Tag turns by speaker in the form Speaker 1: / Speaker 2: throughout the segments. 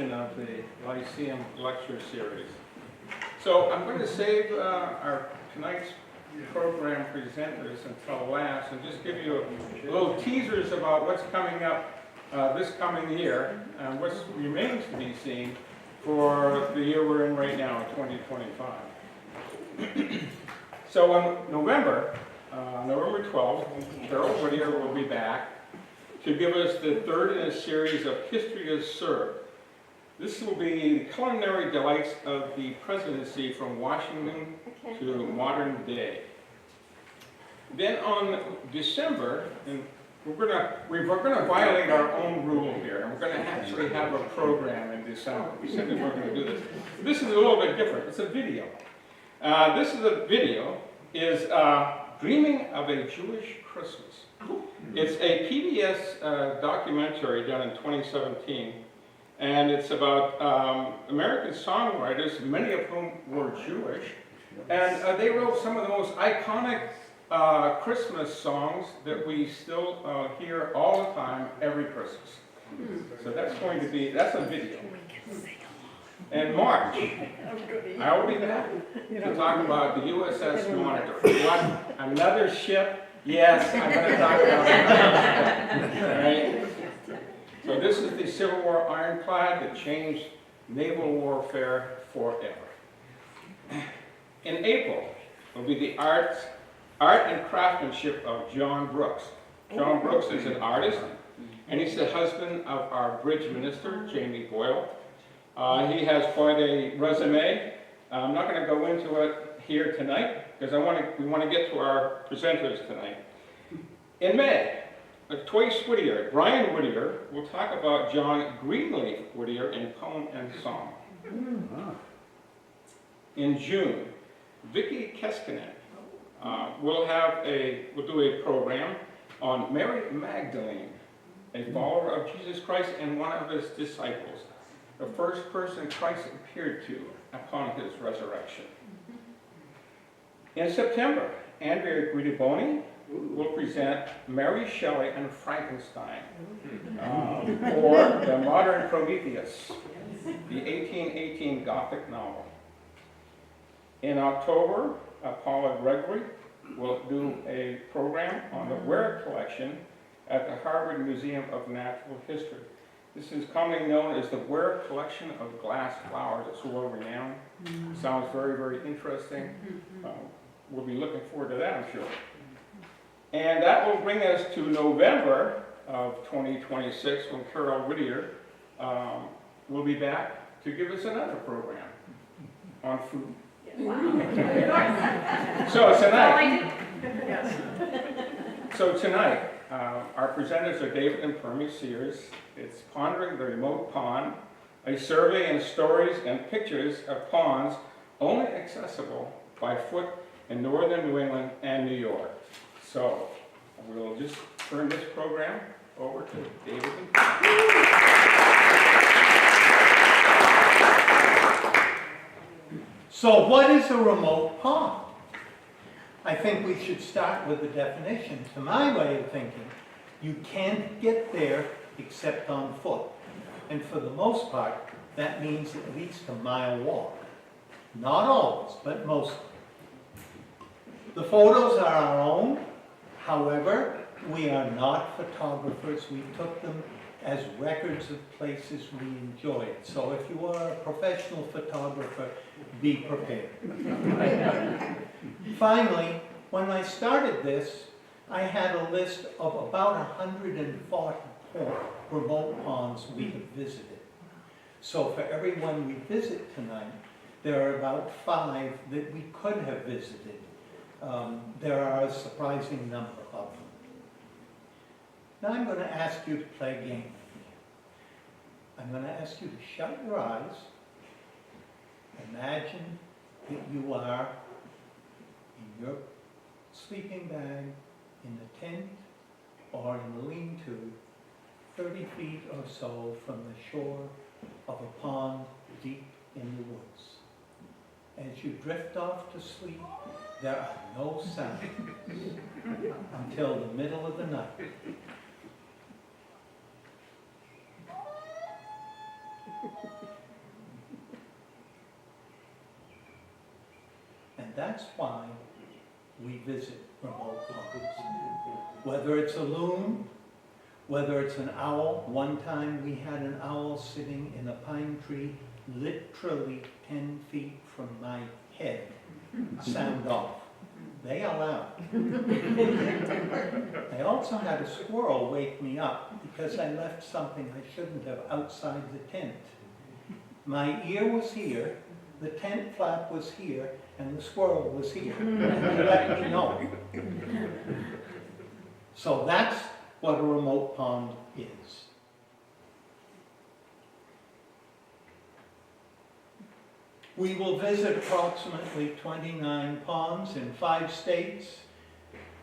Speaker 1: edition of the Lyceum lecture series. So I'm going to save our tonight's program presenters until last and just give you a little teasers about what's coming up this coming year and what remains to be seen for the year we're in right now, 2025. So on November 12th, Carol Whittier will be back to give us the third in a series of History is Served. This will be the culinary delights of the presidency from Washington to modern day. Then on December, and we're gonna violate our own rule here, and we're gonna actually have a program in December. We said we weren't gonna do this. This is a little bit different. It's a video. This is a video is Dreaming of a Jewish Christmas. It's a PBS documentary done in 2017, and it's about American songwriters, many of whom were Jewish, and they wrote some of the most iconic Christmas songs that we still hear all the time, every Christmas. So that's going to be, that's a video. In March, I will be back to talk about the USS Monitor. What? Another ship? Yes, I'm going to talk about that. Right? So this is the Civil War ironclad that changed naval warfare forever. In April will be the art and craftsmanship of John Brooks. John Brooks is an artist, and he's the husband of our bridge minister, Jamie Boyle. He has quite a resume. I'm not going to go into it here tonight because we want to get to our presenters tonight. In May, Toyce Whittier, Brian Whittier, will talk about John Greenleaf Whittier in poem and song. In June, Vicki Keskinen will do a program on Mary Magdalene, a follower of Jesus Christ and one of his disciples, the first person Christ appeared to upon his resurrection. In September, Andrea Guidiboni will present Mary Shelley and Frankenstein, or the modern Prometheus, the 1818 Gothic novel. In October, Paula Gregory will do a program on the Ware collection at the Harvard Museum of Natural History. This is commonly known as the Ware Collection of Glass Flowers. It's well renowned. Sounds very, very interesting. We'll be looking forward to that, I'm sure. And that will bring us to November of 2026 when Carol Whittier will be back to give us another program on food. So tonight, our presenters are David and Permie Sears. It's Pondering the Remote Pond, a survey and stories and pictures of ponds only accessible by foot in northern New England and New York. So we'll just turn this program over to David and Permie.
Speaker 2: So what is a remote pond? I think we should start with the definition. To my way of thinking, you can't get there except on foot. And for the most part, that means at least a mile walk. Not always, but mostly. The photos are our own. However, we are not photographers. We took them as records of places we enjoyed. So if you are a professional photographer, be prepared. Finally, when I started this, I had a list of about 140 remote ponds we have visited. So for every one we visit tonight, there are about 5 that we could have visited. There are a surprising number of them. Now I'm going to ask you to play a game with me. I'm going to ask you to shut your eyes. Imagine that you are in your sleeping bag, in the tent, or in the lean-to, 30 feet or so from the shore of a pond deep in the woods. As you drift off to sleep, there are no sounds until the middle of the night. And that's why we visit remote ponds. Whether it's a loon, whether it's an owl. One time we had an owl sitting in a pine tree literally 10 feet from my head, sound off. They allow. I also had a squirrel wake me up because I left something I shouldn't have outside the tent. My ear was here, the tent flap was here, and the squirrel was here. And they let me know. So that's what a remote pond is. We will visit approximately 29 ponds in 5 states.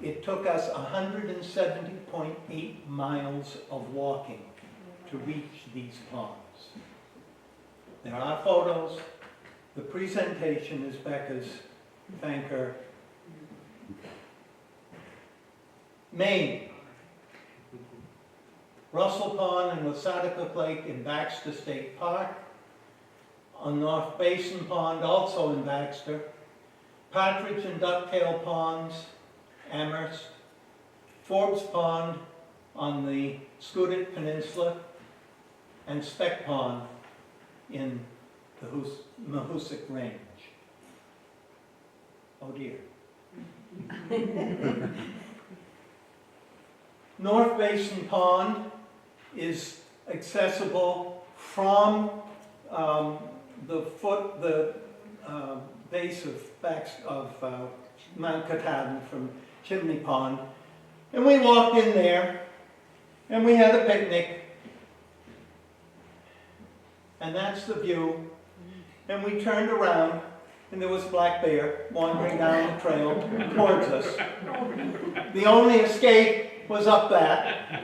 Speaker 2: It took us 170.8 miles of walking to reach these ponds. There are photos. The presentation is Becca's. Thank her. Maine. Russell Pond and Wasaticook Lake in Baxter State Park. On North Basin Pond, also in Baxter. Partridge and Ducktail Ponds, Amherst. Forbes Pond on the Scoodit Peninsula. And Speck Pond in the Mahoosic Range. Oh dear. North Basin Pond is accessible from the base of Mount Katahdin from Chimney Pond. And we walked in there and we had a picnic. And that's the view. And we turned around and there was a black bear wandering down the trail towards us. The only escape was up that.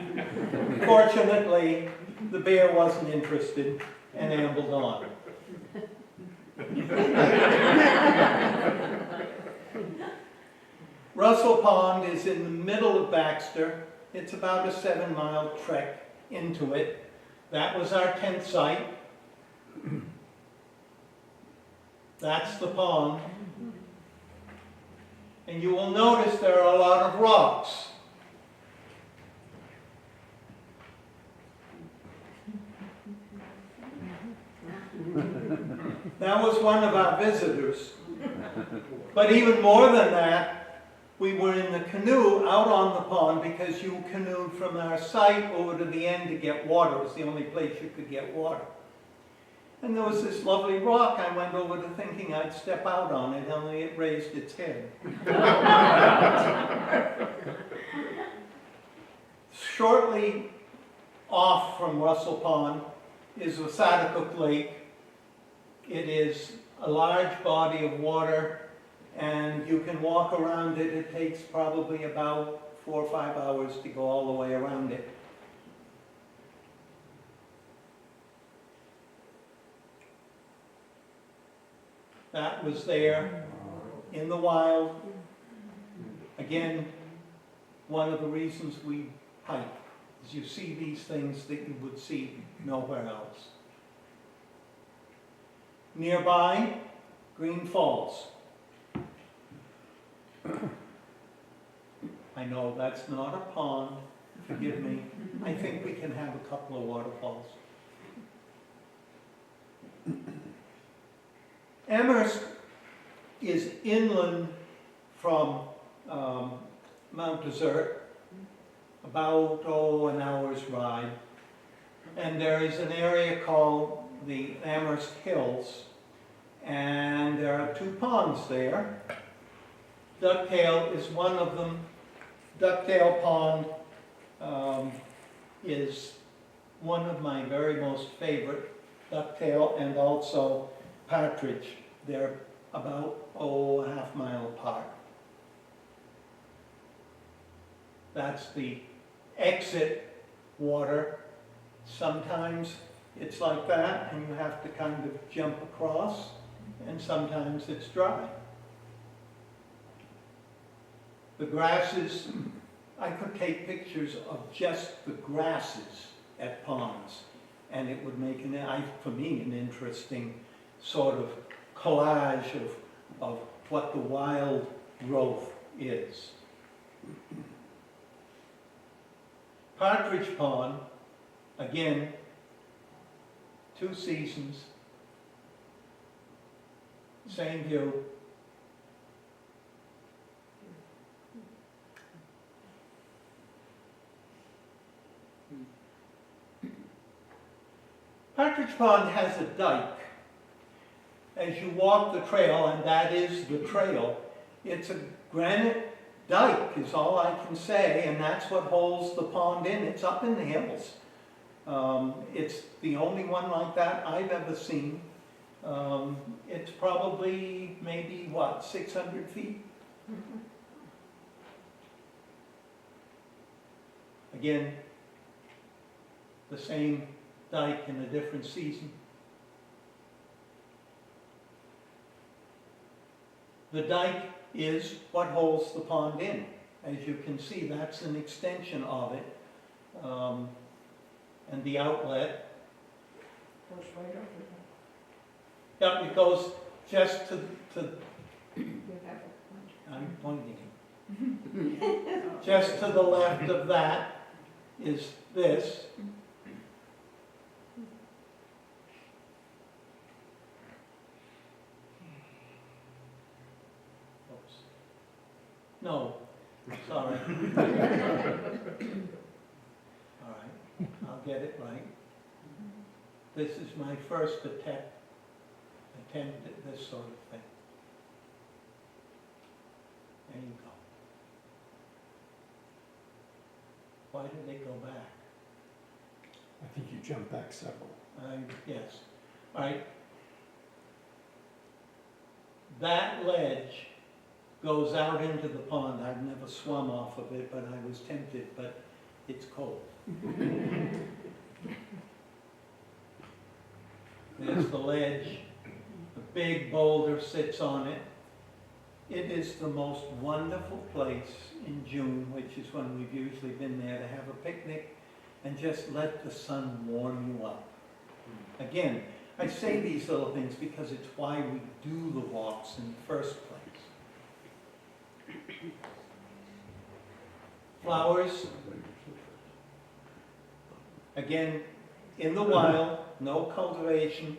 Speaker 2: Fortunately, the bear wasn't interested and ambled on. Russell Pond is in the middle of Baxter. It's about a 7-mile trek into it. That was our tent site. That's the pond. And you will notice there are a lot of rocks. That was one of our visitors. But even more than that, we were in the canoe out on the pond because you canoed from our site over to the end to get water. It was the only place you could get water. And there was this lovely rock. I went over to thinking I'd step out on it, only it raised its head. Shortly off from Russell Pond is Wasaticook Lake. It is a large body of water, and you can walk around it. It takes probably about 4 or 5 hours to go all the way around it. That was there in the wild. Again, one of the reasons we hike is you see these things that you would see nowhere else. Nearby, Green Falls. I know that's not a pond, forgive me. I think we can have a couple of waterfalls. Amherst is inland from Mount Desert, about an hour's ride. And there is an area called the Amherst Hills, and there are 2 ponds there. Ducktail is one of them. Ducktail Pond is one of my very most favorite. Ducktail and also Partridge. They're about a half-mile apart. That's the exit water. Sometimes it's like that and you have to kind of jump across, and sometimes it's dry. The grasses, I could take pictures of just the grasses at ponds. and it would make, for me, an interesting sort of collage of what the wild growth is. Partridge Pond, again, 2 seasons, same view. Partridge Pond has a dike. As you walk the trail, and that is the trail, it's a granite dike is all I can say, and that's what holds the pond in. It's up in the hills. It's the only one like that I've ever seen. It's probably maybe, 600 feet? Again, the same dike in a different season. The dike is what holds the pond in. As you can see, that's an extension of it. And the outlet.
Speaker 3: Goes right over
Speaker 2: Yep, it goes just to
Speaker 3: there. You have a
Speaker 2: I'm pointing. Just to the left of that is this. Oops. No, sorry. All right, I'll get it right. This is my first attempt at this sort of thing. There you go. Why did they go back?
Speaker 4: I think you jumped back several.
Speaker 2: Yes. All right. That ledge goes out into the pond. I've never swum off of it, but I was tempted, but it's cold. There's the ledge. A big boulder sits on it. It is the most wonderful place in June, which is when we've usually been there, to have a picnic and just let the sun warm you up. Again, I say these little things because it's why we do the walks in the first place. Flowers, again, in the wild, no cultivation.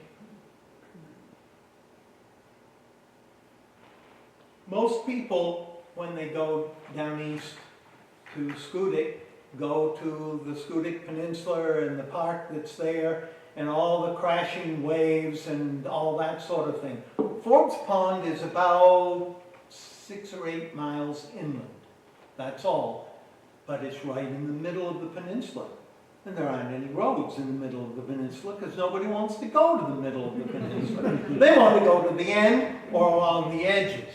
Speaker 2: Most people, when they go down east to Schoodic, go to the Schoodic Peninsula and the park that's there and all the crashing waves and all that sort of thing. Forbes Pond is about 6 or 8 miles inland. That's all. But it's right in the middle of the peninsula. And there aren't any roads in the middle of the peninsula because nobody wants to go to the middle of the peninsula. They want to go to the end or along the edges.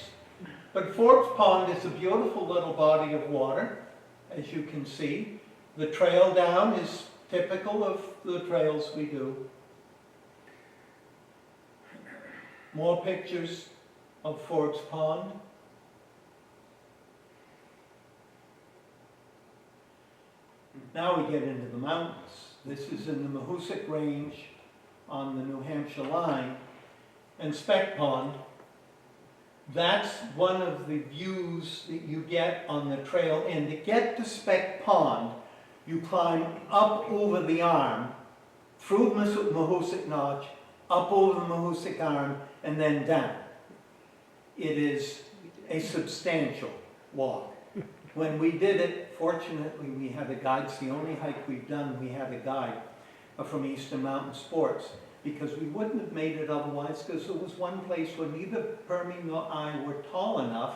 Speaker 2: But Forbes Pond is a beautiful little body of water, as you can see. The trail down is typical of the trails we do. More pictures of Forbes Pond. Now we get into the mountains. This is in the Mahoosic Range on the New Hampshire line. And Speck Pond, that's one of the views that you get on the trail in. To get to Speck Pond, you climb up over the arm, through Mahoosic Notch, up over the Mahoosic Arm, and then down. It is a substantial walk. When we did it, fortunately we had a guide. It's the only hike we've done. We had a guide from Eastern Mountain Sports, because we wouldn't have made it otherwise, because there was one place where neither Permie nor I were tall enough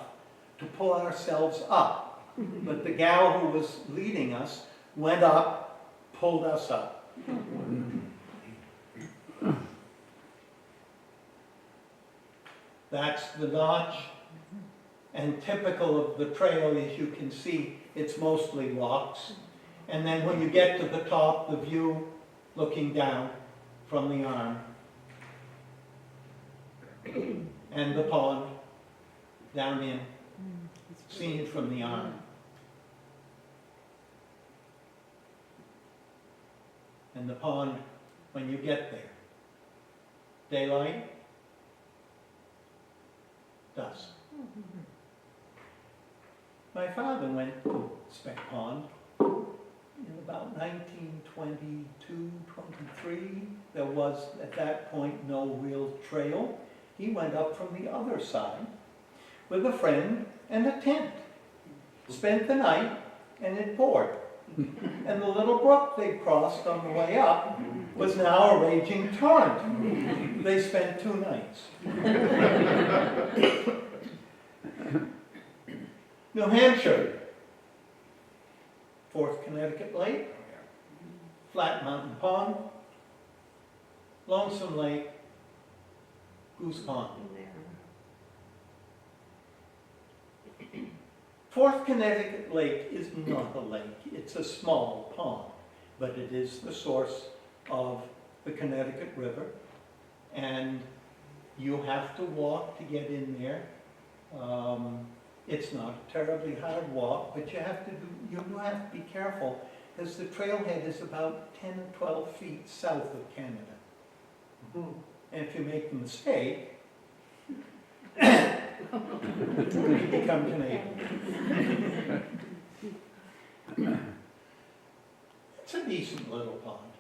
Speaker 2: to pull ourselves up. But the gal who was leading us went up, pulled us up. That's the notch. And typical of the trail, as you can see, it's mostly rocks. And then when you get to the top, the view looking down from the arm. And the pond down in, seen from the arm. And the pond when you get there? Daylight? Dusk. My father went to Speck Pond in about 1922, 23. There was, at that point, no real trail. He went up from the other side with a friend and a tent. Spent the night, and it poured. And the little brook they crossed on the way up was now a raging torrent. They spent 2 nights. New Hampshire, 4th Connecticut Lake, Flat Mountain Pond, Lonesome Lake, Goose Pond. 4th Connecticut Lake is not a lake, it's a small pond, but it is the source of the Connecticut River, and you have to walk to get in there. It's not a terribly hard walk, but you do have to be careful, because the trailhead is about 10 or 12 feet south of Canada. And if you make the mistake, you become Canadian. It's a decent little pond.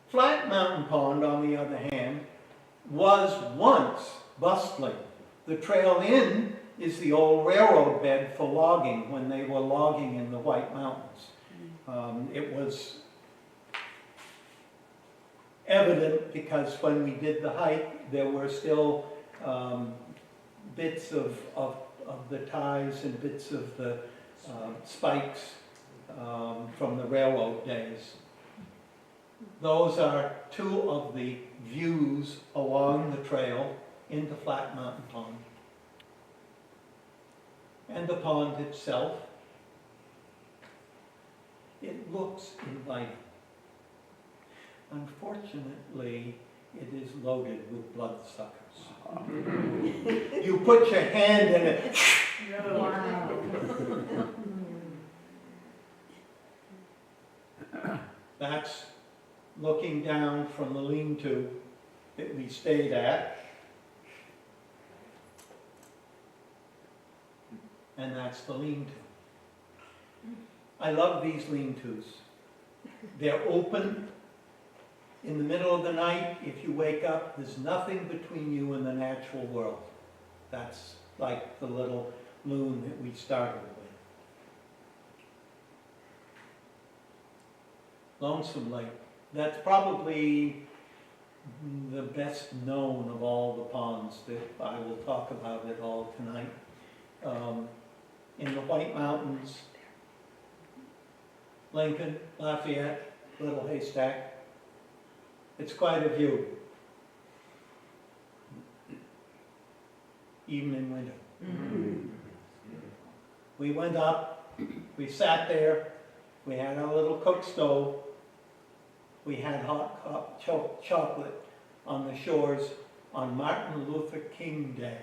Speaker 2: Flat Mountain Pond, on the other hand, was once bustling. The trail in is the old railroad bed for logging when they were logging in the White Mountains. It was evident because when we did the hike, there were still bits of the ties and bits of the spikes from the railroad days. Those are 2 of the views along the trail into Flat Mountain Pond. And the pond itself, it looks inviting. Unfortunately, it is loaded with bloodsuckers. You put your hand in it.
Speaker 3: Wow.
Speaker 2: That's looking down from the lean-to that we stayed at. And that's the lean-to. I love these lean-tos. They're open. In the middle of the night, if you wake up, there's nothing between you and the natural world. That's like the little loon that we started with. Lonesome Lake. That's probably the best known of all the ponds that I will talk about it all tonight. In the White Mountains, Lincoln, Lafayette, Little Haystack. It's quite a view, even in winter. We went up, we sat there, we had our little cook stove, we had hot chocolate on the shores on Martin Luther King Day.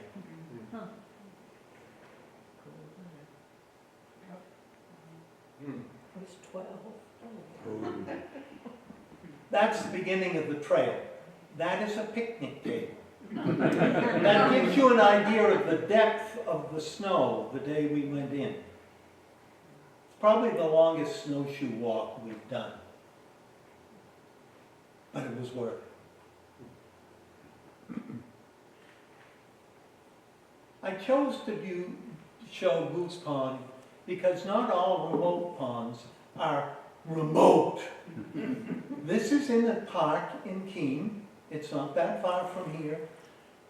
Speaker 3: It was 12.
Speaker 2: That's the beginning of the trail. That is a picnic table. That gives you an idea of the depth of the snow the day we went in. It's probably the longest snowshoe walk we've done. But it was worth it. I chose to show Goose Pond because not all remote ponds are remote. This is in a park in Keene. It's not that far from here.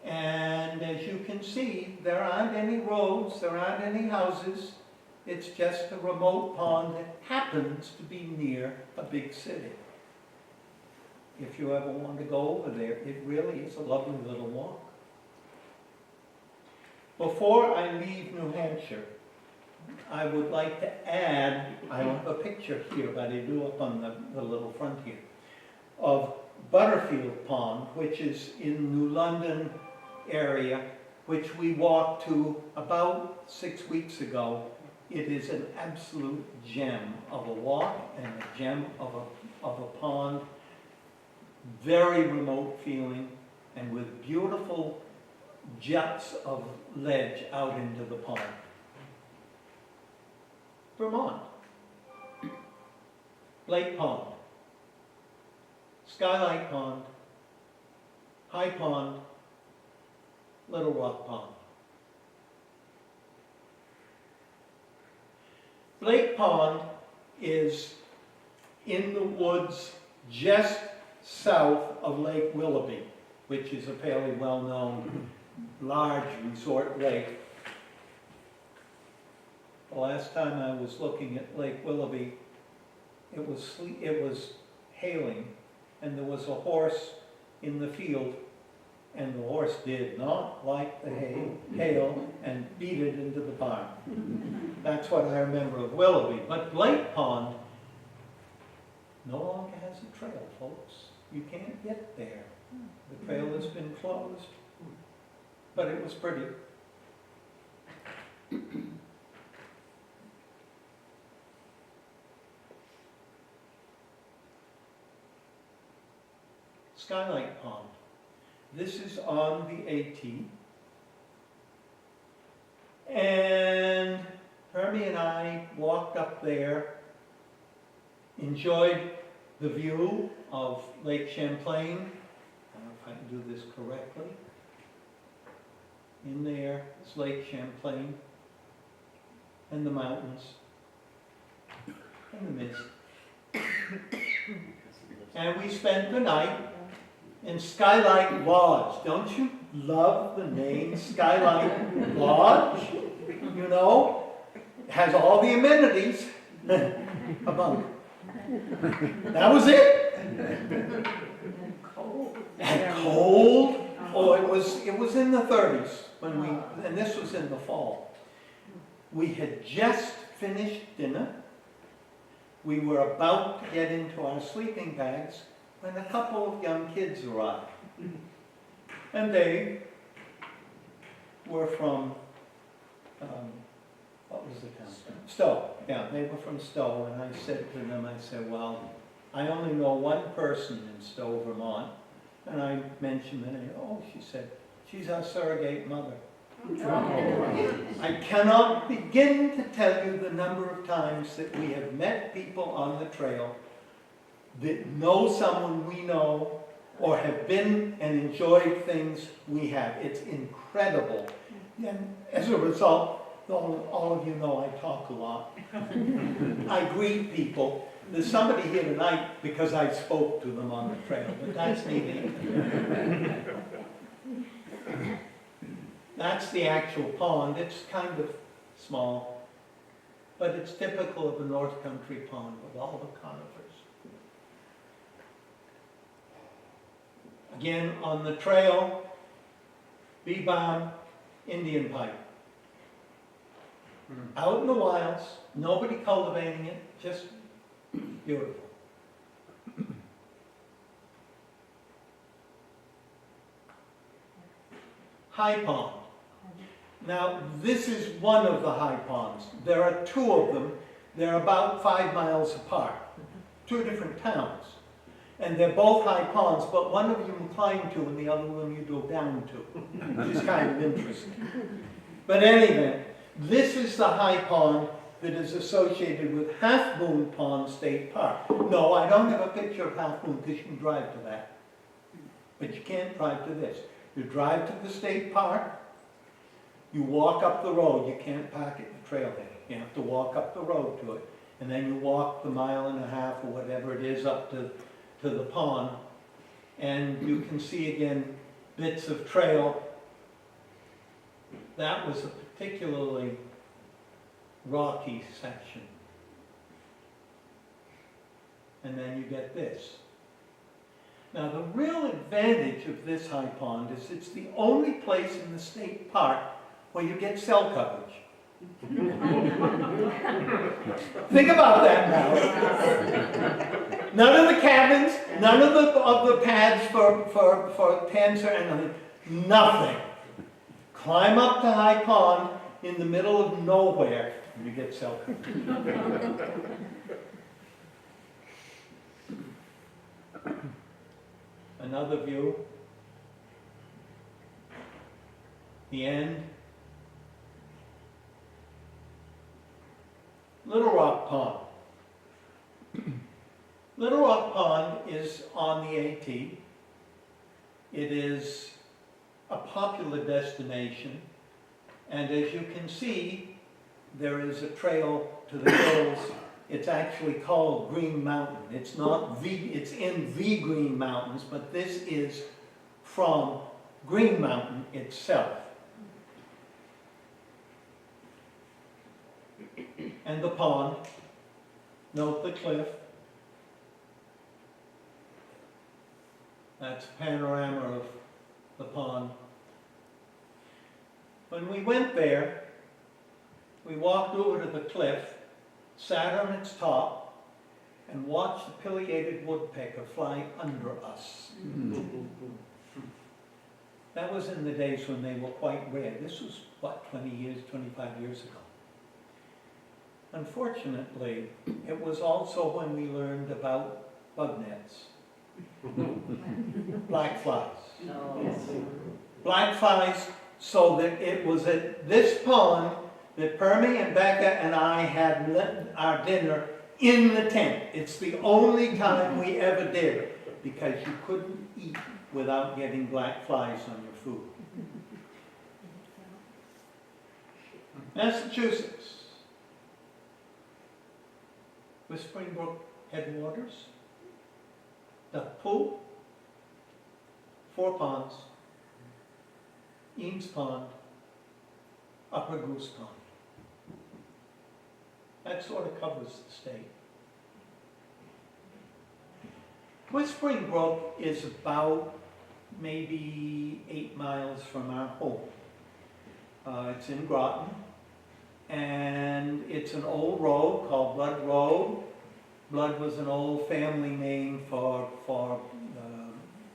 Speaker 2: And as you can see, there aren't any roads, there aren't any houses. It's just a remote pond that happens to be near a big city. If you ever want to go over there, it really is a lovely little walk. Before I leave New Hampshire, I would like to add, I don't have a picture here, but I do up on the little front here, of Butterfield Pond, which is in New London area, which we walked to about 6 weeks ago, It is an absolute gem of a walk and a gem of a pond. Very remote feeling and with beautiful juts of ledge out into the pond. Vermont. Lake Pond. Skylight Pond. High Pond. Little Rock Pond. Lake Pond is in the woods just south of Lake Willoughby, which is a fairly well-known large resort lake. The last time I was looking at Lake Willoughby, it was hailing, and there was a horse in the field, and the horse did not like the hail and beat it into the barn. That's what I remember of Willoughby. But Lake Pond no longer has a trail, folks. You can't get there. The trail has been closed. But it was pretty. Skylight Pond. This is on the AT. And Permie and I walked up there, enjoyed the view of Lake Champlain. I don't know if I can do this correctly. In there is Lake Champlain and the mountains and the mist. And we spent the night in Skylight Lodge. Don't you love the name Skylight Lodge? You know, it has all the amenities. A bunk. That was it.
Speaker 3: And cold.
Speaker 2: And cold. Oh, it was in the 30s when and this was in the fall. We had just finished dinner. We were about to get into our sleeping bags when a couple of young kids arrived. And they were from, what was the town? Stowe. Yeah, they were from Stowe, and I said to them, I said, well, I only know one person in Stowe, Vermont. And I mentioned the name. Oh, she said, she's our surrogate mother. I cannot begin to tell you the number of times that we have met people on the trail that know someone we know or have been and enjoyed things we have. It's incredible. And as a result, all of you know I talk a lot. I greet people. There's somebody here tonight because I spoke to them on the trail, but that's neither. That's the actual pond. It's kind of small, but it's typical of a North Country pond with all the conifers. Again, on the trail, bee balm, Indian pipe. Out in the wilds, nobody cultivating it, just beautiful. High Pond. Now, this is one of the high ponds. There are two of them. They're about 5 miles apart. Two different towns. And they're both high ponds, but one of you climb to and the other one you go down to, which is kind of interesting. But anyway, this is the high pond that is associated with Half Moon Pond State Park. No, I don't have a picture of Half Moon because you can drive to that. But you can't drive to this. You drive to the state park, you walk up the road. You can't park at the trailhead. You have to walk up the road to it. And then you walk the 1.5 miles or whatever it is up to the pond. And you can see again bits of trail. That was a particularly rocky section. And then you get this. Now the real advantage of this high pond is it's the only place in the state park where you get cell coverage. Think about that now. None of the cabins, none of the pads for tents or anything, nothing. Climb up to High Pond in the middle of nowhere, You get cell coverage. Another view. The end. Little Rock Pond. Little Rock Pond is on the AT. It is a popular destination, and as you can see, there is a trail to the hills. It's actually called Green Mountain. It's not it's in the Green Mountains, but this is from Green Mountain itself. And the pond, note the cliff. That's a panorama of the pond. When we went there, we walked over to the cliff, sat on its top, and watched the pileated woodpecker fly under us. That was in the days when they were quite rare. This was, what, 20 years, 25 years ago. Unfortunately, it was also when we learned about bug nets. Black flies.
Speaker 3: No.
Speaker 2: Black flies, so that it was at this pond that Permie and Becca and I had our dinner in the tent. It's the only time we ever did, because you couldn't eat without getting black flies on your food. Massachusetts. Whispering Brook headwaters, Duck Pool, Four Ponds, Eames Pond, Upper Goose Pond. That sort of covers the state. Whispering Brook is about maybe 8 miles from our home. It's in Groton. And it's an old road called Blood Road. Blood was an old family name for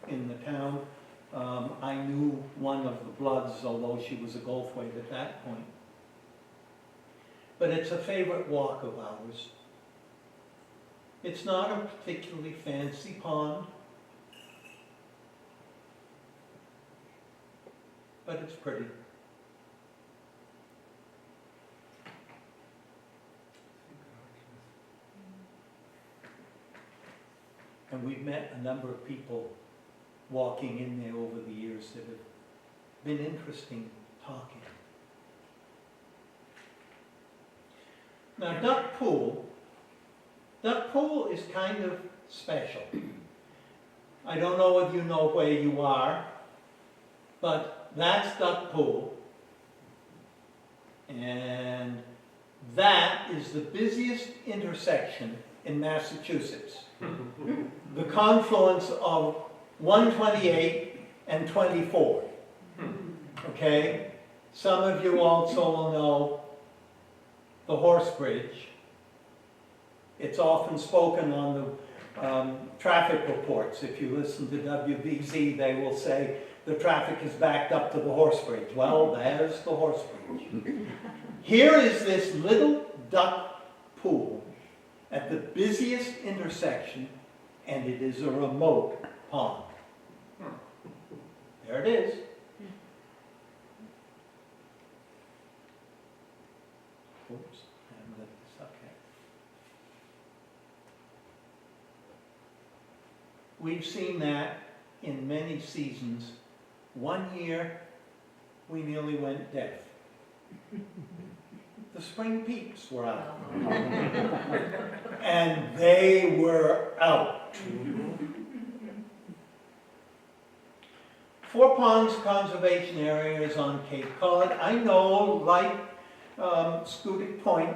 Speaker 2: in the town. I knew one of the Bloods, although she was a Goldthwait at that point. But it's a favorite walk of ours. It's not a particularly fancy pond, but it's pretty. And we've met a number of people walking in there over the years that have been interesting talking. Now, Duck Pool is kind of special. I don't know if you know where you are, but that's Duck Pool. And that is the busiest intersection in Massachusetts. The confluence of 128 and 24. Okay? Some of you also will know the Horse Bridge. It's often spoken on the traffic reports. If you listen to WBZ, they will say the traffic is backed up to the Horse Bridge. Well, there's the Horse Bridge. Here is this little duck pool at the busiest intersection, and it is a remote pond. There it is. Oops, I haven't lit this up yet. We've seen that in many seasons. One year, we nearly went deaf. The spring peeps were out. And they were out. Four Ponds Conservation Area is on Cape Cod. I know, like Scudic Point,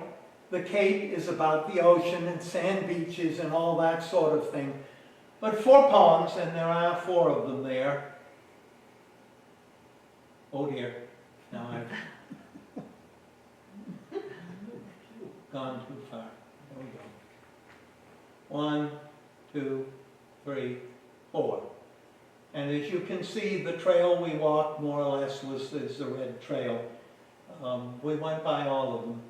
Speaker 2: the Cape is about the ocean and sand beaches and all that sort of thing. But Four Ponds, and there are 4 of them there. Oh dear, now I've gone too far. There we go. 1, 2, 3, 4. And as you can see, the trail we walked more or less is the red trail. We went by all of them.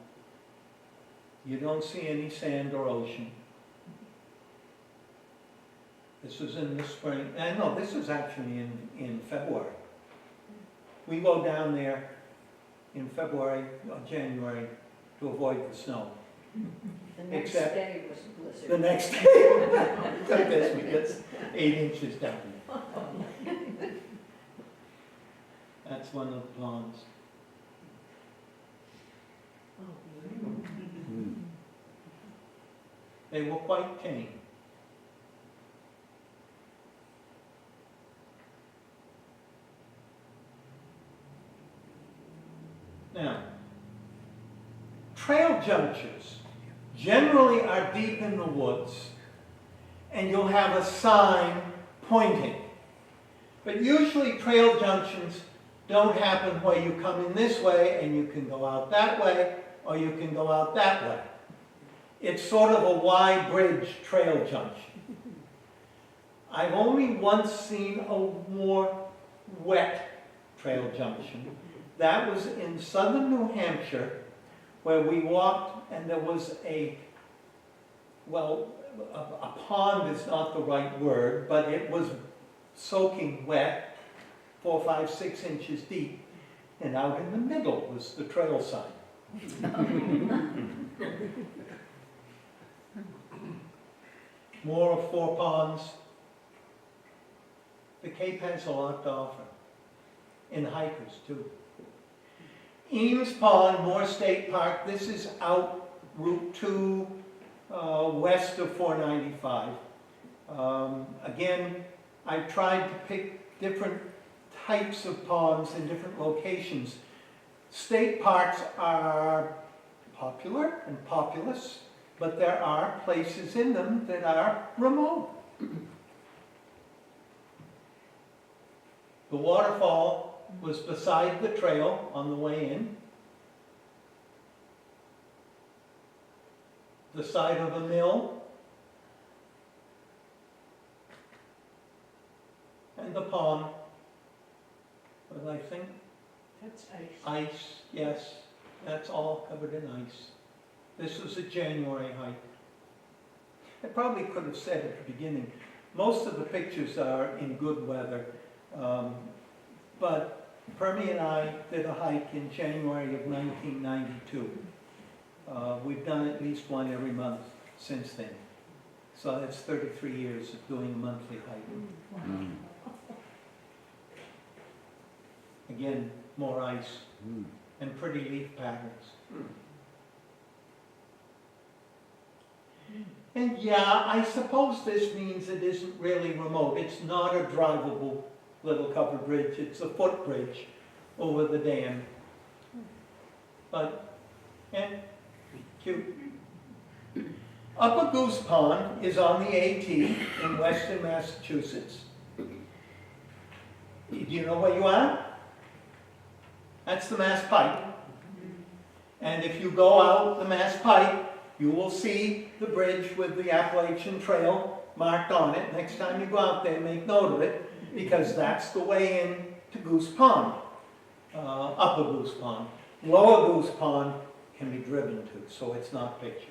Speaker 2: You don't see any sand or ocean. This was in the spring, no, this was actually in February. We go down there in February or January to avoid the snow.
Speaker 3: The next
Speaker 2: Except
Speaker 3: day was a blizzard.
Speaker 2: The next day, I guess we get 8 inches down. That's one of the ponds. They were quite tame. Now, trail junctures generally are deep in the woods, and you'll have a sign pointing. But usually trail junctions don't happen where you come in this way and you can go out that way, or you can go out that way. It's sort of a wide bridge trail junction. I've only once seen a more wet trail junction. That was in southern New Hampshire, where we walked, and there was a pond is not the right word, but it was soaking wet, 4, 5, 6 inches deep, and out in the middle was the trail sign. More of 4 ponds. The Cape has a lot to offer, in hikers too. Eames Pond, Moore State Park, this is out Route 2, west of 495. Again, I've tried to pick different types of ponds in different locations. State parks are popular and populous, but there are places in them that are remote. The waterfall was beside the trail on the way in. The side of a mill. And the pond. What did I think?
Speaker 3: That's ice.
Speaker 2: Ice, yes. That's all covered in ice. This was a January hike. I probably could have said at the beginning, most of the pictures are in good weather. But Permie and I did a hike in January of 1992. We've done at least one every month since then. So that's 33 years of doing a monthly hike. Again, more ice and pretty leaf patterns. And yeah, I suppose this means it isn't really remote. It's not a drivable little covered bridge. It's a footbridge over the dam. But, cute. Upper Goose Pond is on the AT in western Massachusetts. Do you know where you are? That's the Mass Pike. And if you go out the Mass Pike, you will see the bridge with the Appalachian Trail marked on it. Next time you go out there, make note of it, because that's the way in to Goose Pond, Upper Goose Pond. Lower Goose Pond can be driven to, so it's not pictured.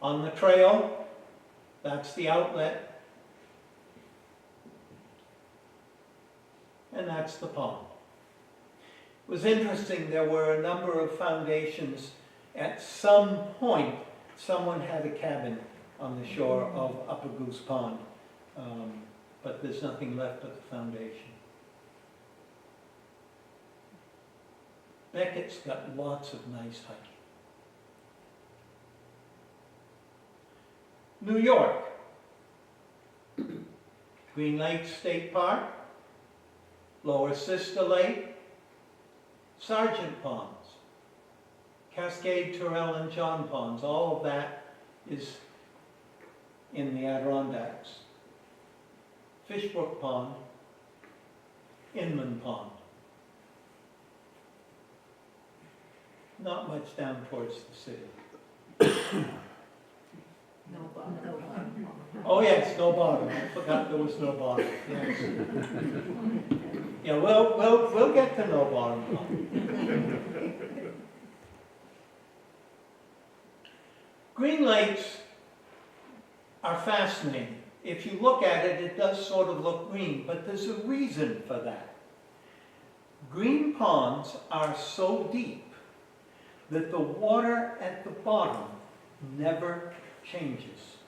Speaker 2: On the trail, that's the outlet, and that's the pond. It was interesting, there were a number of foundations. At some point, someone had a cabin on the shore of Upper Goose Pond, but there's nothing left of the foundation. Beckett's got lots of nice hiking. New York, Green Lake State Park, Lower Sister Lake, Sargent Ponds, Cascade, Turrell, and John Ponds. All of that is in the Adirondacks. Fishbrook Pond, Inman Pond. Not much down towards the city.
Speaker 3: No bottom.
Speaker 2: Oh yes, no bottom. I forgot there was no bottom. Yes. Yeah, we'll get to know bottom pond. Green lakes are fascinating. If you look at it, it does sort of look green, but there's a reason for that. Green ponds are so deep that the water at the bottom never changes.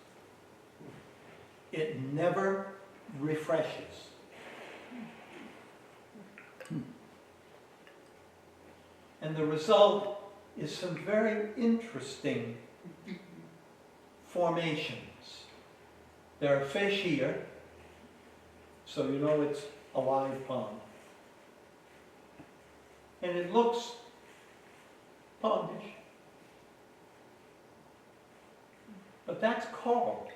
Speaker 2: It never refreshes. And the result is some very interesting formations. There are fish here, so you know it's a live pond. And it looks pondish. But that's coral.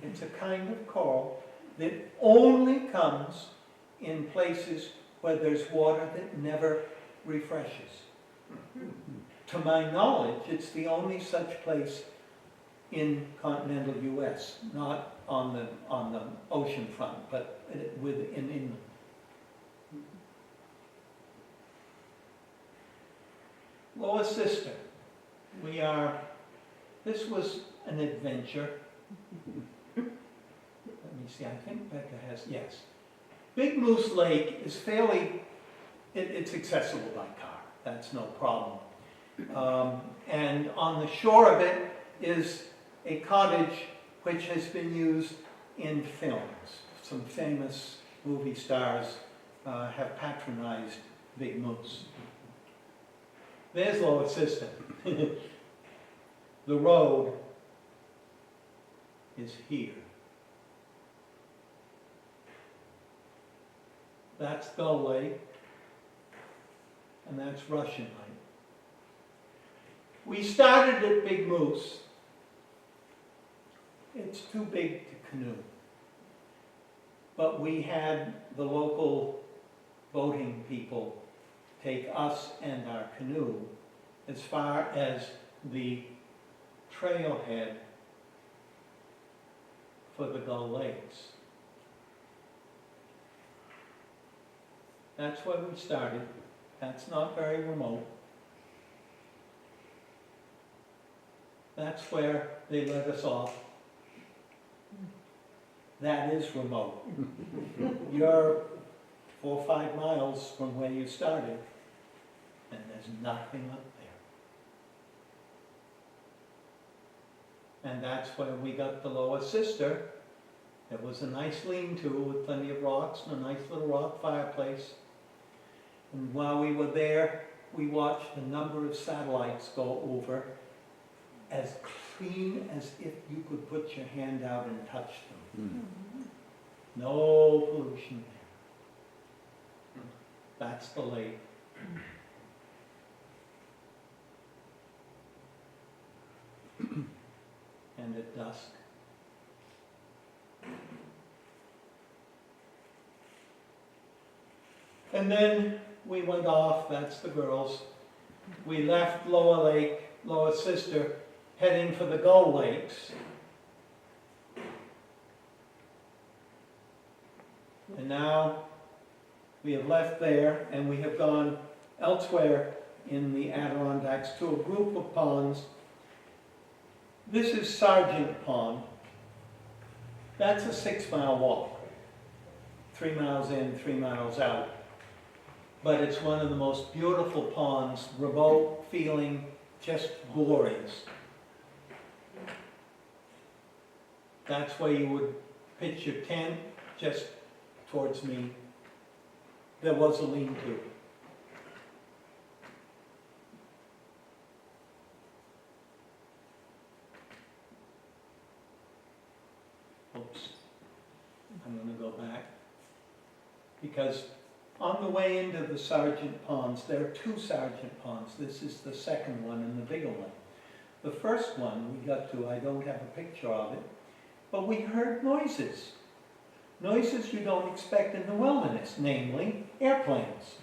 Speaker 2: It's a kind of coral that only comes in places where there's water that never refreshes. To my knowledge, it's the only such place in continental US, not on the ocean front, but within inland. Lower Sister, this was an adventure. Let me see, I think Becca has, yes. Big Moose Lake is it's accessible by car, that's no problem. And on the shore of it is a cottage which has been used in films. Some famous movie stars have patronized Big Moose. There's Lower Sister. The road is here. That's Gull Lake, and that's Russian Lake. We started at Big Moose. It's too big to canoe. But we had the local boating people take us and our canoe as far as the trailhead for the Gull Lakes. That's where we started. That's not very remote. That's where they let us off. That is remote. You're 4 or 5 miles from where you started, and there's nothing up there. And that's where we got the Lower Sister. There was a nice lean-to with plenty of rocks and a nice little rock fireplace. And while we were there, we watched a number of satellites go over as clean as if you could put your hand out and touch them. No pollution there. That's the lake. And at dusk, and then we went off, that's the girls. We left Lower Sister, heading for the Gull Lakes. And now we have left there and we have gone elsewhere in the Adirondacks to a group of ponds. This is Sargent Pond. That's a 6-mile walk. 3 miles in, 3 miles out. But it's one of the most beautiful ponds, remote feeling, just glorious. That's where you would pitch your tent, just towards me. There was a lean-to. Oops. I'm going to go back. Because on the way into the Sargent Ponds, there are 2 Sargent Ponds. This is the second one and the bigger one. The first one we got to, I don't have a picture of it, but we heard noises. Noises you don't expect in the wilderness, namely airplanes.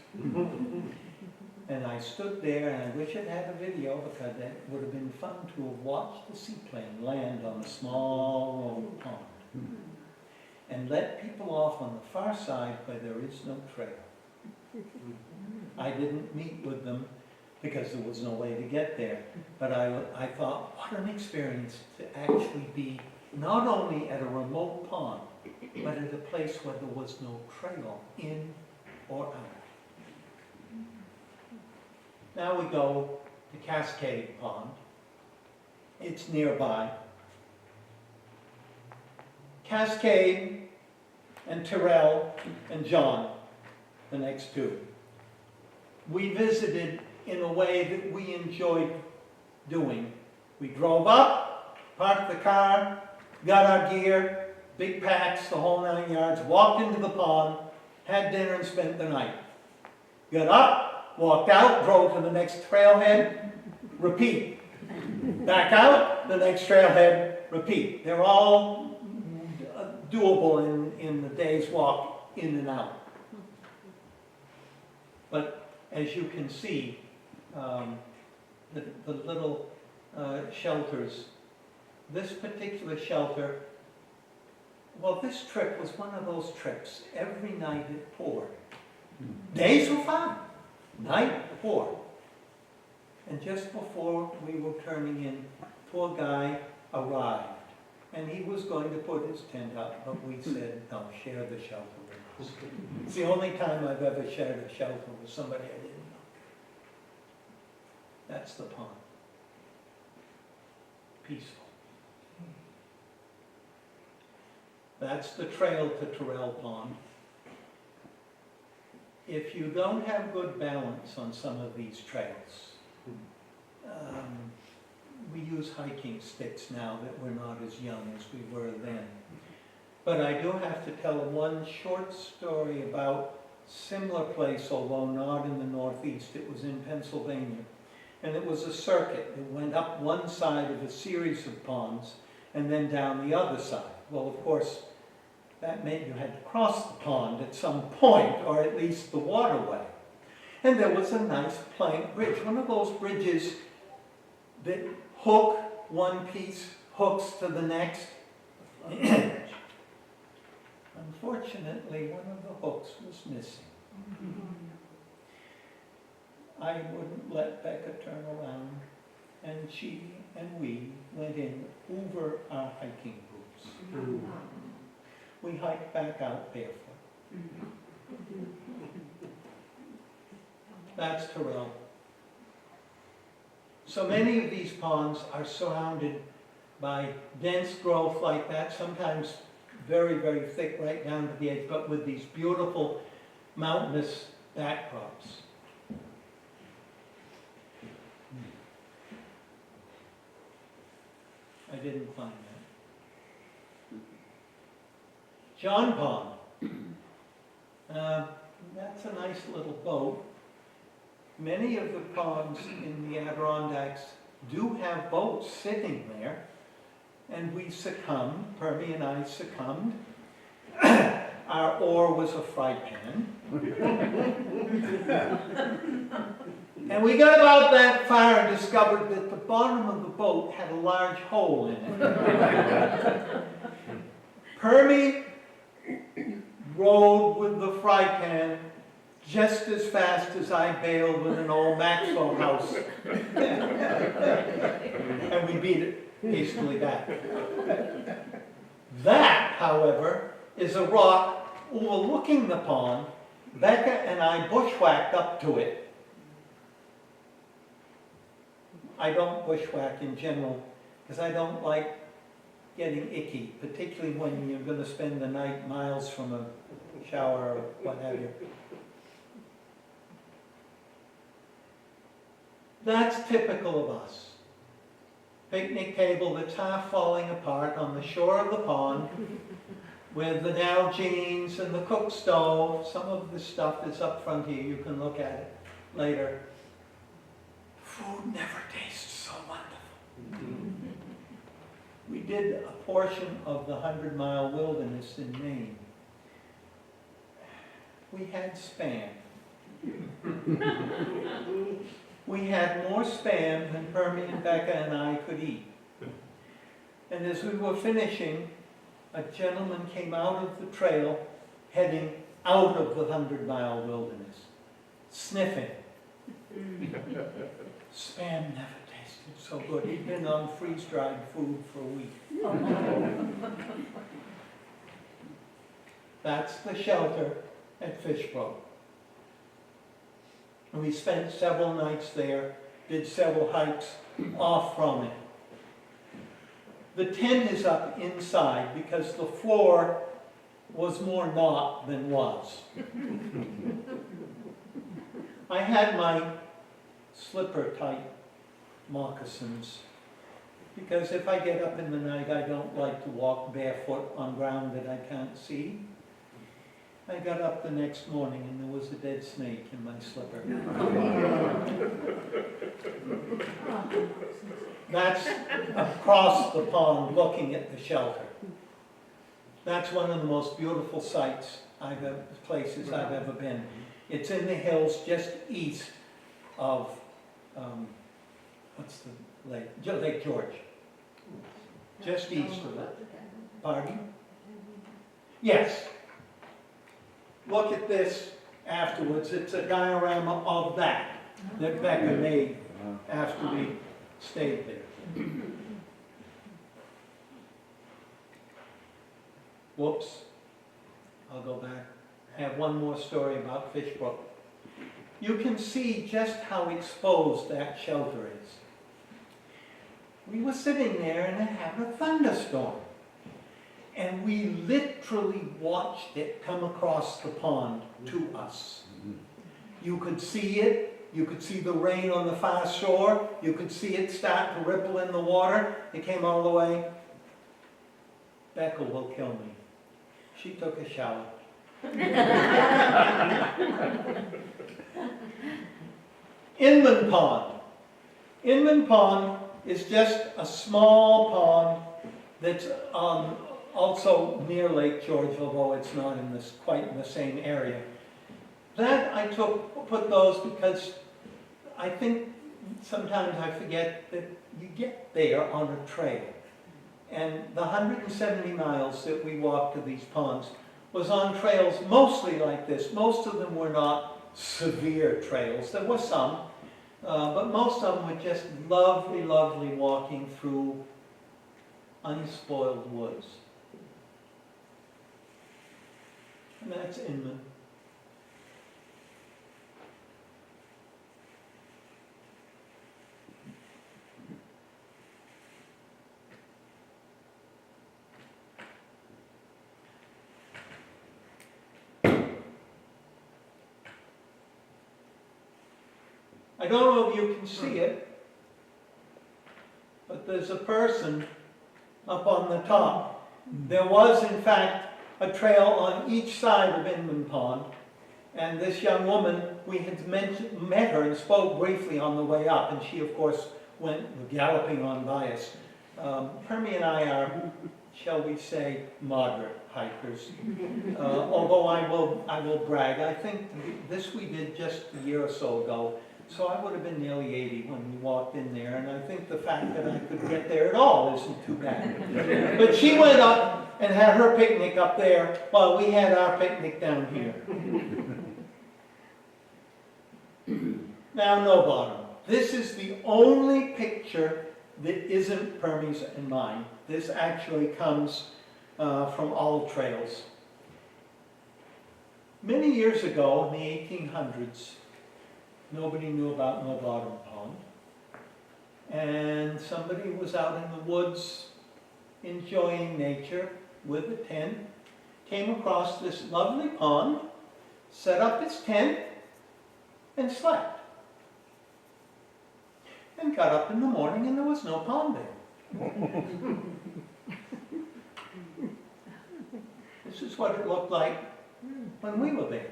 Speaker 2: And I stood there, and I wish I'd had a video because it would have been fun to have watched the seaplane land on a small pond. and let people off on the far side where there is no trail. I didn't meet with them because there was no way to get there, but I thought, what an experience to actually be not only at a remote pond, but at a place where there was no trail in or out. Now we go to Cascade Pond. It's nearby. Cascade and Terrell and John, the next two. We visited in a way that we enjoyed doing. We drove up, parked the car, got our gear, big packs, the whole 9 yards, walked into the pond, had dinner and spent the night. Got up, walked out, drove to the next trailhead, repeat. Back out, the next trailhead, repeat. They're all doable in the day's walk in and out. But as you can see, the little shelters, this particular shelter, well, this trip was one of those trips. Every night it poured. Days were fine. Night poured. And just before we were turning in, poor guy arrived. And he was going to put his tent up, but we said, no, share the shelter with us. It's the only time I've ever shared a shelter with somebody I didn't know. That's the pond. Peaceful. That's the trail to Terrell Pond. If you don't have good balance on some of these trails, we use hiking sticks now that we're not as young as we were then. But I do have to tell one short story about a similar place, although not in the Northeast. It was in Pennsylvania. And it was a circuit. It went up one side of a series of ponds and then down the other side. Well, of course, that meant you had to cross the pond at some point, or at least the waterway. And there was a nice plank bridge, one of those bridges that hook one piece, hooks to the next. Unfortunately, one of the hooks was missing. I wouldn't let Becca turn around, and she and we went in over our hiking boots. We hiked back out barefoot. That's Terrell. So many of these ponds are surrounded by dense growth like that, sometimes very, very thick right down to the edge, but with these beautiful mountainous backdrops. I didn't find that. John Pond. That's a nice little boat. Many of the ponds in the Adirondacks do have boats sitting there, and we succumbed. Permie and I succumbed. Our oar was a fry pan. And we got about that far and discovered that the bottom of the boat had a large hole in it. Permie rode with the fry pan just as fast as I bailed with an old Maxwell house. And we beat it hastily back. That, however, is a rock overlooking the pond. Becca and I bushwhacked up to it. I don't bushwhack in general because I don't like getting icky, particularly when you're going to spend the night miles from a shower or what have you. That's typical of us. Picnic table that's half falling apart on the shore of the pond with the Nalgene's and the cook stove. Some of the stuff is up front here. You can look at it later. Food never tastes so wonderful. We did a portion of the 100-mile wilderness in Maine. We had Spam. We had more Spam than Permie and Becca and I could eat. And as we were finishing, a gentleman came out of the trail heading out of the 100-mile wilderness, sniffing. Spam never tasted so good. He'd been on freeze-dried food for a week. That's the shelter at Fishbrook. And we spent several nights there, did several hikes off from it. The tent is up inside because the floor was more not than was. I had my slipper-type moccasins because if I get up in the night, I don't like to walk barefoot on ground that I can't see. I got up the next morning and there was a dead snake in my slipper. That's across the pond looking at the shelter. That's one of the most beautiful places I've ever been. It's in the hills just east of, what's the lake? Lake George. Just east of it. Pardon? Yes. Look at this afterwards. It's a diorama of that Becca made after we stayed there. Whoops. I'll go back. I have one more story about Fishbrook. You can see just how exposed that shelter is. We were sitting there and it had a thunderstorm. And we literally watched it come across the pond to us. You could see it. You could see the rain on the far shore. You could see it start to ripple in the water. It came all the way. Becca will kill me. She took a shower. Inman Pond. Inman Pond is just a small pond that's also near Lake George, although it's not in quite in the same area. That I put those because I think sometimes I forget that you get there on a trail. And the 170 miles that we walked to these ponds was on trails mostly like this. Most of them were not severe trails. There were some, but most of them were just lovely, lovely walking through unspoiled woods. And that's Inman. I don't know if you can see it, but there's a person up on the top. There was, in fact, a trail on each side of Inman Pond, and this young woman, we had met her and spoke briefly on the way up, and she, of course, went galloping on by us. Permie and I are, shall we say, moderate hikers. Although I will brag, I think this we did just a year or so ago. So I would have been nearly 80 when we walked in there, and I think the fact that I could get there at all isn't too bad. But she went up and had her picnic up there while we had our picnic down here. Now, no bottom. This is the only picture that isn't Permie's and mine. This actually comes from All Trails. Many years ago, in the 1800s, nobody knew about No Bottom Pond. And somebody was out in the woods enjoying nature with a tent, came across this lovely pond, set up his tent, and slept. And got up in the morning and there was no pond there. This is what it looked like when we were there.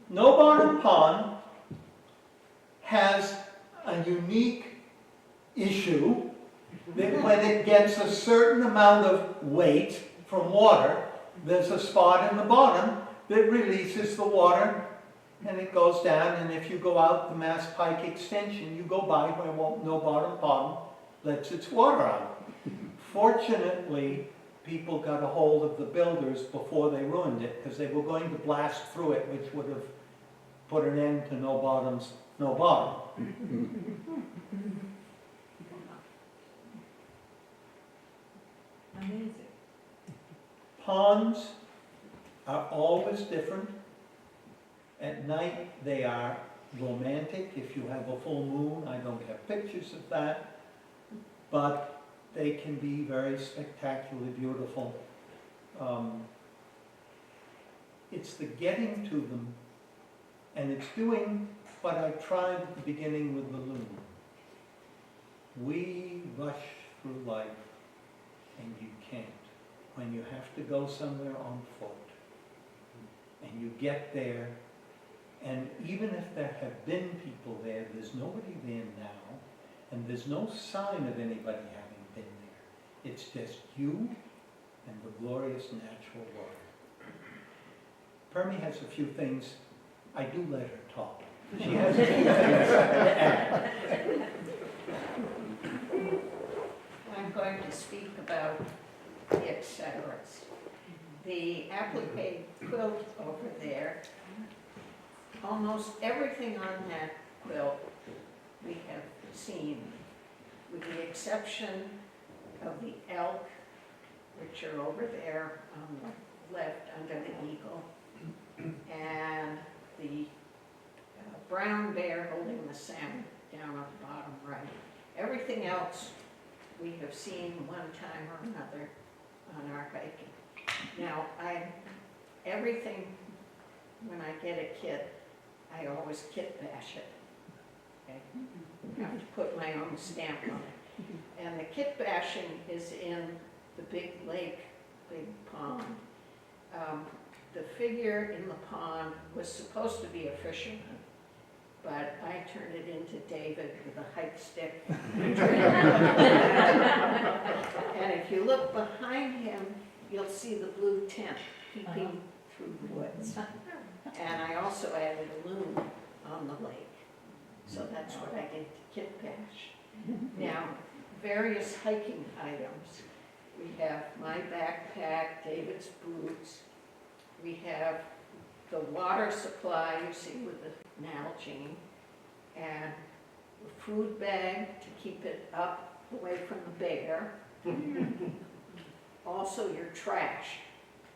Speaker 2: No Bottom Pond has a unique issue that when it gets a certain amount of weight from water, there's a spot in the bottom that releases the water and it goes down, and if you go out the Mass Pike extension, you go by where No Bottom Pond lets its water out. Fortunately, people got a hold of the builders before they ruined it, because they were going to blast through it, which would have put an end to no bottoms, no bottom.
Speaker 3: Amazing.
Speaker 2: Ponds are always different. At night, they are romantic. If you have a full moon, I don't have pictures of that, but they can be very spectacularly beautiful. It's the getting to them, and it's doing what I tried at the beginning with the loon. We rush through life, and you can't. When you have to go somewhere on foot, and you get there, and even if there have been people there, there's nobody there now, and there's no sign of anybody having been there. It's just you and the glorious natural world. Permie has a few things. I do let her talk. She has a few things to add.
Speaker 5: I'm going to speak about the et ceteras. The applique quilt over there, almost everything on that quilt we have seen, with the exception of the elk, which are over there on the left under the eagle, and the brown bear holding the salmon down on the bottom right. Everything else we have seen one time or another on our hiking. Now, everything, when I get a kit, I always kit bash it. Okay? I have to put my own stamp on it. And the kit bashing is in the big lake, big pond. The figure in the pond was supposed to be a fisherman, but I turned it into David with a hike stick. And if you look behind him, you'll see the blue tent peeping through the woods. And I also added a loon on the lake. So that's what I did to kit bash. Now, various hiking items. We have my backpack, David's boots. We have the water supply you see with the Nalgene, and the food bag to keep it up away from the bear. Also your trash.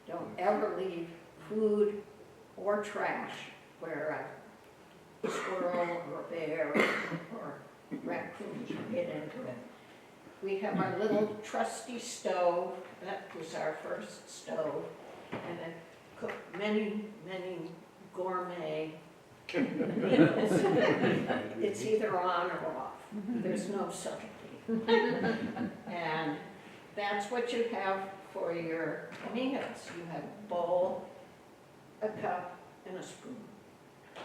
Speaker 5: Don't ever leave food or trash where a squirrel or a bear or raccoons will get into it. We have our little trusty stove. That was our first stove, and it cooked many, many gourmet meals. It's either on or off. There's no subtlety. And that's what you have for your meals. You have a bowl, a cup, and a spoon.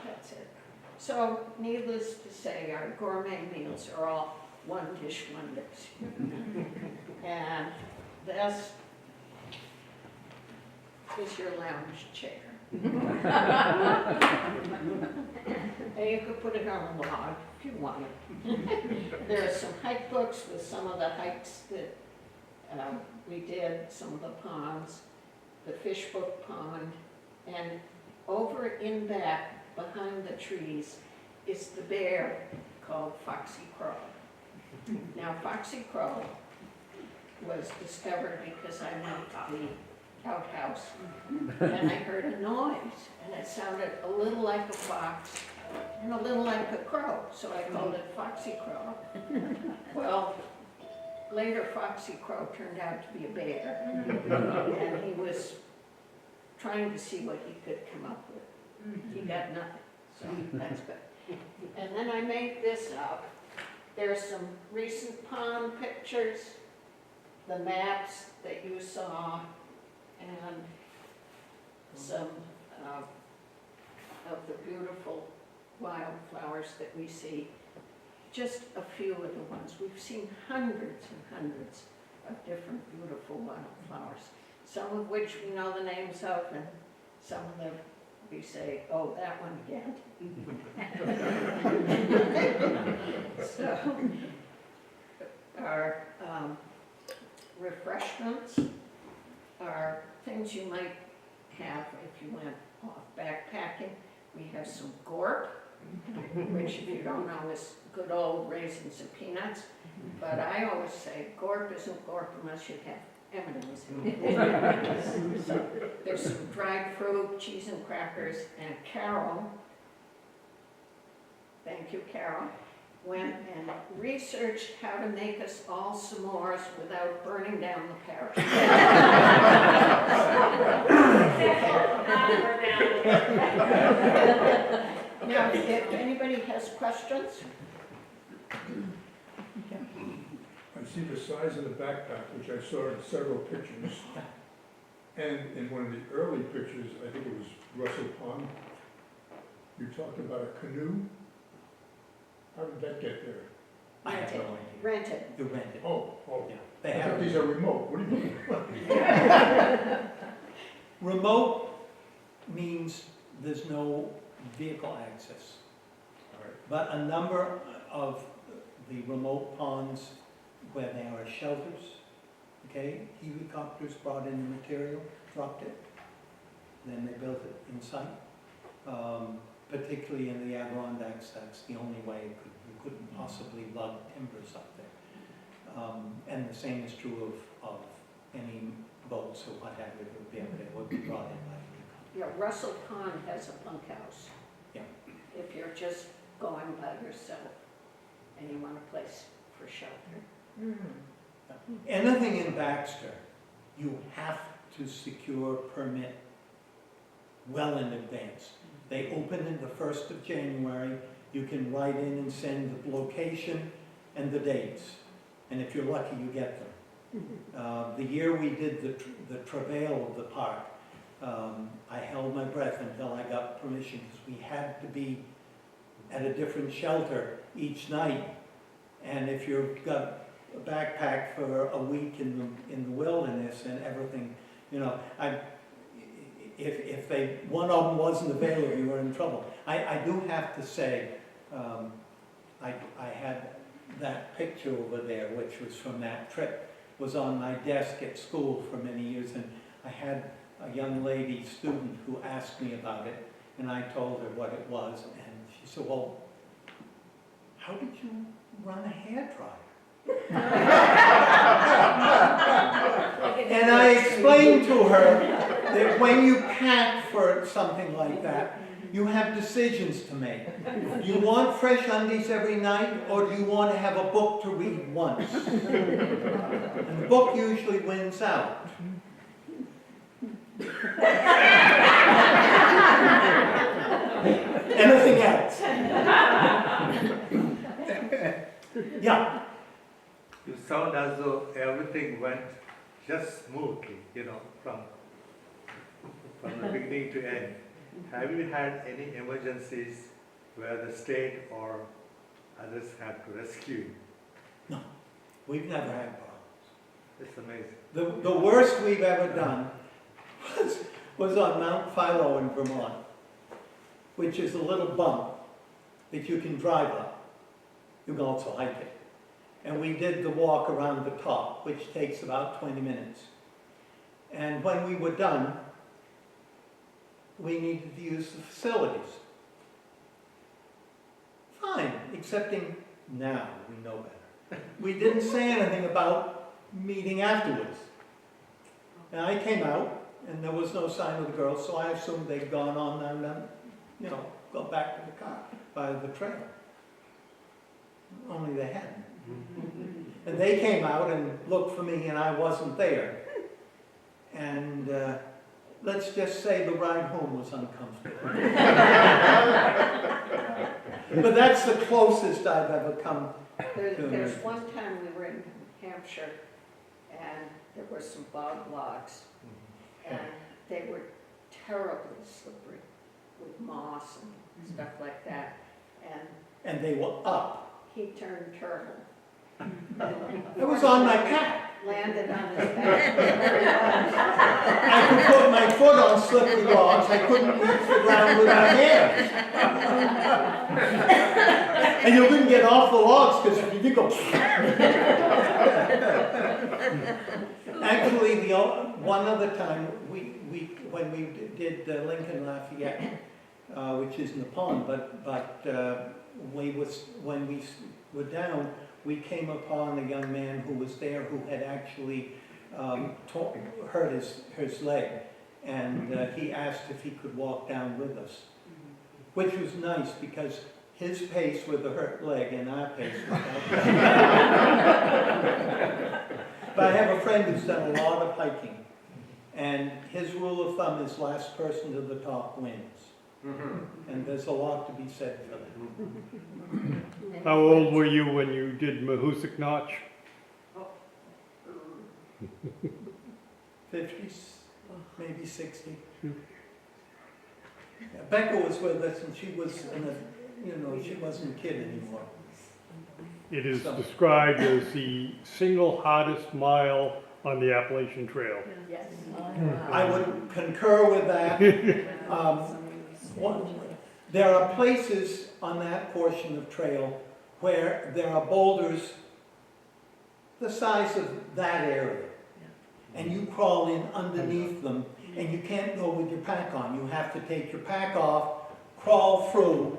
Speaker 5: That's it. So, needless to say, our gourmet meals are all one dish wonders. And this is your lounge chair. And you could put it on a log if you wanted. There are some hike books with some of the hikes that we did, some of the ponds, the Fishbook Pond, and over in that, behind the trees, is the bear called Foxy Crow. Now, Foxy Crow was discovered because I went to the outhouse and I heard a noise, and it sounded a little like a fox and a little like a crow, so I called it Foxy Crow. Well, later Foxy Crow turned out to be a bear, and he was trying to see what he could come up with. He got nothing, so that's good. And then I made this up. There's some recent pond pictures, the maps that you saw, and some of the beautiful wildflowers that we see. Just a few of the ones. We've seen hundreds and hundreds of different beautiful wildflowers, some of which we know the names of, and some of them we say, oh, that one again. So, our refreshments are things you might have if you went off backpacking. We have some gorp, which if you don't know is good old raisins and peanuts. But I always say gorp isn't gorp unless you have M&Ms in it. So there's some dried fruit, cheese and crackers, and Carol, thank you Carol, went and researched how to make us all s'mores without burning down the parish. Now, if anybody has questions?
Speaker 6: I see the size of the backpack, which I saw in several pictures. And in one of the early pictures, I think it was Russell Pond, you talked about a canoe. How did that get there?
Speaker 2: I have no idea.
Speaker 5: Rented.
Speaker 2: You rent it.
Speaker 6: Oh,
Speaker 2: Yeah. They
Speaker 6: I thought
Speaker 2: have
Speaker 6: these are remote, what do you mean?
Speaker 2: remote means there's no vehicle access.
Speaker 6: All right.
Speaker 2: But a number of the remote ponds where there are shelters, okay, helicopters brought in the material, dropped it, then they built it in sight. Particularly in the Adirondacks, that's the only way you couldn't possibly lug timbers up there. And the same is true of any boats or what have you that would be up there, would be brought in by helicopter.
Speaker 5: Yeah, Russell Pond has a bunkhouse.
Speaker 2: Yeah.
Speaker 5: If you're just going by yourself and you want a place for shelter.
Speaker 2: Anything in Baxter, you have to secure a permit well in advance. They open in the 1st of January. You can write in and send the location and the dates. And if you're lucky, you get them. The year we did the travail of the park, I held my breath until I got permission because we had to be at a different shelter each night. And if you've got a backpack for a week in the wilderness and everything, you know, if one of them wasn't available, you were in trouble. I do have to say, I had that picture over there, which was from that trip, was on my desk at school for many years, and I had a young lady student who asked me about it, and I told her what it was, and she said, well, how did you run a hairdryer? And I explained to her that when you pack for something like that, you have decisions to make. Do you want fresh undies every night, or do you want to have a book to read once? And the book usually wins out. Anything else? Yeah.
Speaker 7: You sound as though everything went just smoothly, from the beginning to end. Have you had any emergencies where the state or others had to rescue you?
Speaker 2: We've never had problems.
Speaker 7: It's amazing.
Speaker 2: The worst we've ever done was on Mount Philo in Vermont, which is a little bump that you can drive up. You can also hike it. And we did the walk around the top, which takes about 20 minutes. And when we were done, we needed to use the facilities. Fine, excepting now we know better. We didn't say anything about meeting afterwards. And I came out, and there was no sign of the girls, so I assumed they'd gone on down, go back to the car by the trail. Only they hadn't. And they came out and looked for me, and I wasn't there. And let's just say the ride home was uncomfortable. But that's the closest I've ever come.
Speaker 5: There's one time we were in New Hampshire, and there were some bog logs, and they were terribly slippery with moss and stuff like that. And
Speaker 2: And they were up.
Speaker 5: he turned turtle.
Speaker 2: It was on my pack.
Speaker 5: Landed on his back.
Speaker 2: I could put my foot on slippery logs. I couldn't reach the ground with my hands. And you couldn't get off the logs because if you did go. I Actually, one other time, when we did Lincoln Lafayette, which is in the pond, but when we were down, we came upon a young man who was there who had actually hurt his leg. And he asked if he could walk down with us, which was nice because his pace with a hurt leg and our pace without. But I have a friend who's done a lot of hiking, and his rule of thumb is last person to the top wins. And there's a lot to be said for that.
Speaker 4: How old were you when you did Mahoosic Notch?
Speaker 2: 50s, maybe 60. Yeah, Becca was with us, and she was, she wasn't a kid anymore.
Speaker 4: It is described as the single hardest mile on the Appalachian Trail.
Speaker 5: Yes.
Speaker 2: I would concur with that. There are places on that portion of trail where there are boulders the size of that area. And you crawl in underneath them, and you can't go with your pack on. You have to take your pack off, crawl through,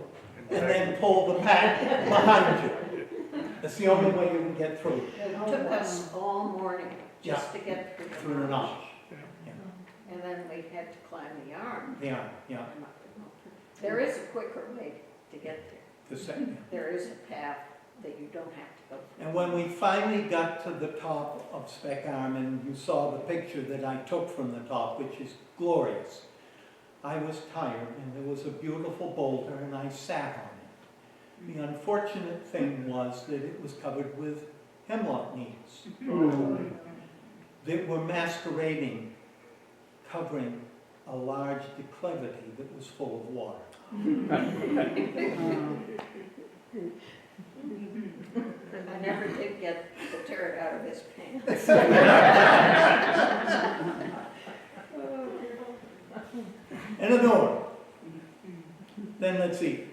Speaker 2: and then pull the pack behind you. That's the only way you can get through.
Speaker 5: It took us all morning just to get
Speaker 2: Through the notch.
Speaker 5: And then we had to climb the arm.
Speaker 2: Yeah.
Speaker 5: There is a quicker way to get there.
Speaker 2: The second.
Speaker 5: There is a path that you don't have to go through.
Speaker 2: And when we finally got to the top of Spec Arm, and you saw the picture that I took from the top, which is glorious, I was tired, and there was a beautiful boulder, and I sat on it. The unfortunate thing was that it was covered with hemlock needles that were masquerading, covering a large declivity that was full of water.
Speaker 5: I never did get the dirt out of his pants.
Speaker 2: And a door. Then let's eat.